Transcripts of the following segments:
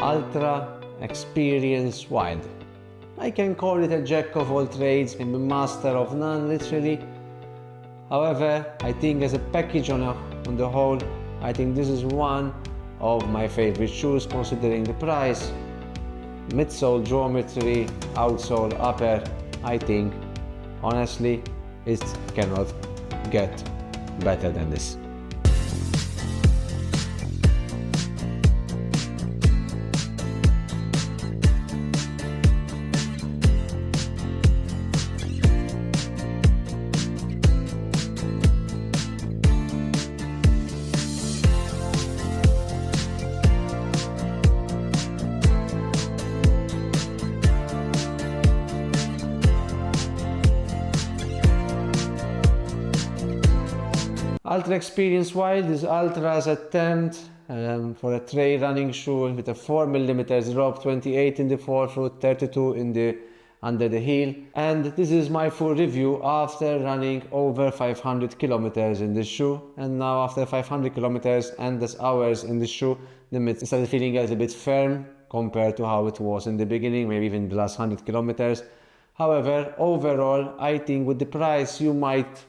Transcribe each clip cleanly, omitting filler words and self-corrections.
Altra Experience Wild. I can call it a jack of all trades, maybe master of none, literally. However, I think as a package on the whole, I think this is one of my favorite shoes considering the price. Midsole geometry, outsole upper, I think honestly it cannot get better than this. Altra Experience Wild is Altra's attempt for a trail running shoe with a 4mm drop, 28 in the forefoot, 32 in the under the heel. And this is my full review after running over 500 kilometers in this shoe. And now after 500 kilometers and this hours in the shoe, the mid started feeling a little bit firm compared to how it was in the beginning, maybe even the last 100 kilometers. However, overall, I think with the price you might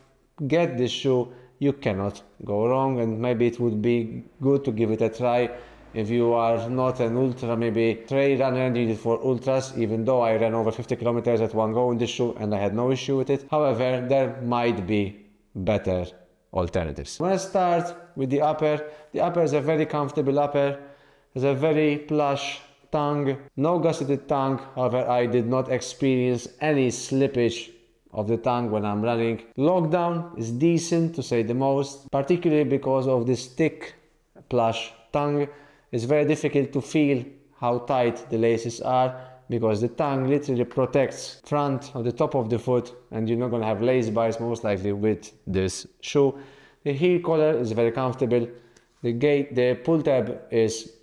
get this shoe, you cannot go wrong, and maybe it would be good to give it a try if you are not an ultra, maybe trail runner needed for ultras, even though I ran over 50 kilometers at one go in this shoe and I had no issue with it. However, there might be better alternatives. I'm gonna start with the upper. The upper is a very comfortable upper. It's a very plush tongue, no gusseted tongue. However, I did not experience any slippage of the tongue when I'm running. Lockdown is decent to say the most, particularly because of this thick plush tongue. It's very difficult to feel how tight the laces are because the tongue literally protects front of the top of the foot, and you're not going to have lace bites most likely with this shoe. The heel collar is very comfortable. The pull tab is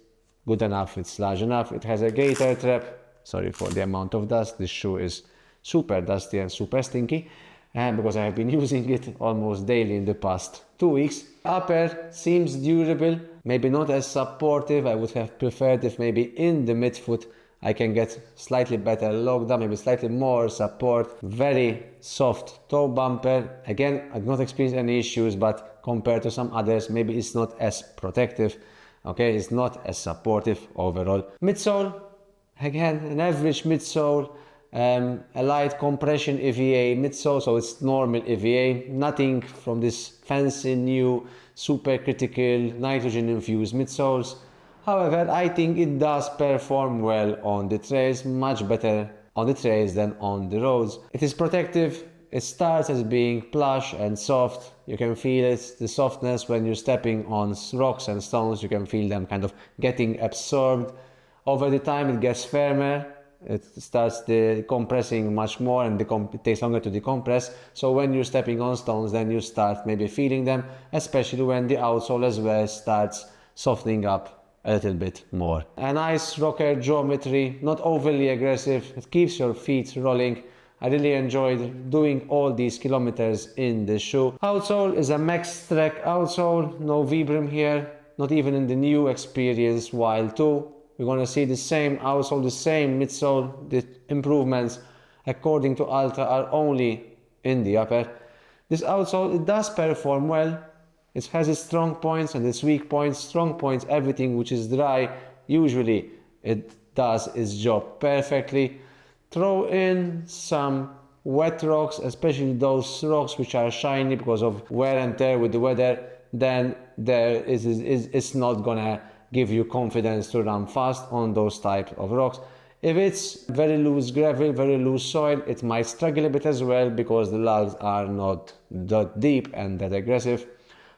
good enough, it's large enough. It has a gaiter trap. Sorry for the amount of dust. This shoe is super dusty and super stinky, and because I have been using it almost daily in the past 2 weeks. Upper seems durable, maybe not as supportive. I would have preferred if maybe in the midfoot I can get slightly better lockdown, maybe slightly more support. Very soft toe bumper. Again, I've not experienced any issues, but compared to some others, maybe it's not as protective. Okay, it's not as supportive overall. Midsole, again, an average midsole. A light compression EVA midsole, so it's normal EVA, nothing from this fancy new super critical nitrogen infused midsoles. However, I think it does perform well on the trails, much better on the trails than on the roads. It is protective. It starts as being plush and soft. You can feel it, the softness when you're stepping on rocks and stones. You can feel them kind of getting absorbed. Over the time it gets firmer. It starts decompressing much more, and it takes longer to decompress. So when you're stepping on stones, then you start maybe feeling them, especially when the outsole as well starts softening up a little bit more. A nice rocker geometry, not overly aggressive. It keeps your feet rolling. I really enjoyed doing all these kilometers in the shoe. Outsole is a Max Trek outsole, no Vibram here, not even in the new Experience Wild 2. We're going to see the same outsole, the same midsole. The improvements, according to Altra, are only in the upper. This outsole, it does perform well. It has its strong points and its weak points. Strong points, everything which is dry, usually it does its job perfectly. Throw in some wet rocks, especially those rocks which are shiny because of wear and tear with the weather, then it's not gonna give you confidence to run fast on those types of rocks. If it's very loose gravel, very loose soil, it might struggle a bit as well because the lugs are not that deep and that aggressive.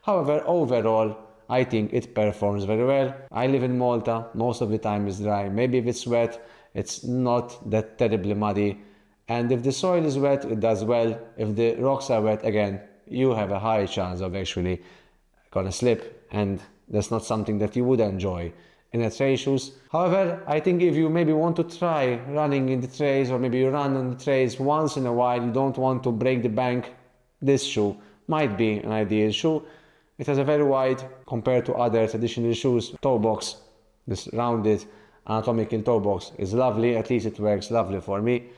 However, overall, I think it performs very well. I live in Malta, most of the time it's dry. Maybe if it's wet, it's not that terribly muddy. And if the soil is wet, it does well. If the rocks are wet, again, you have a high chance of actually gonna slip, and that's not something that you would enjoy in a trail shoes. However, I think if you maybe want to try running in the trails, or maybe you run on the trails once in a while, you don't want to break the bank, this shoe might be an ideal shoe. It has a very wide, compared to other traditional shoes, toe box, this rounded anatomical toe box is lovely. At least it works lovely for me.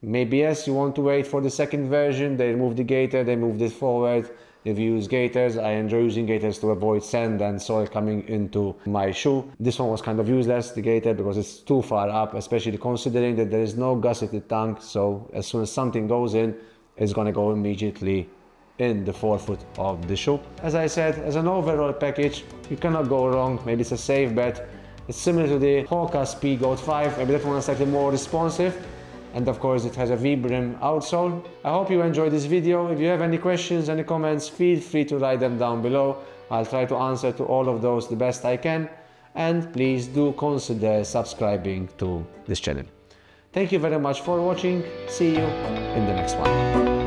Maybe yes, you want to wait for the second version. They removed the gaiter, they moved it forward. If you use gaiters, I enjoy using gaiters to avoid sand and soil coming into my shoe. This one was kind of useless, the gaiter, because it's too far up, especially considering that there is no gusseted tongue. So as soon as something goes in, it's gonna go immediately in the forefoot of the shoe. As I said, as an overall package, you cannot go wrong. Maybe it's a safe bet. It's similar to the Hoka Speedgoat 5, maybe that one is slightly more responsive. And of course it has a V-brim outsole. I hope you enjoyed this video. If you have any questions, any comments, feel free to write them down below. I'll try to answer to all of those the best I can. And please do consider subscribing to this channel. Thank you very much for watching. See you in the next one.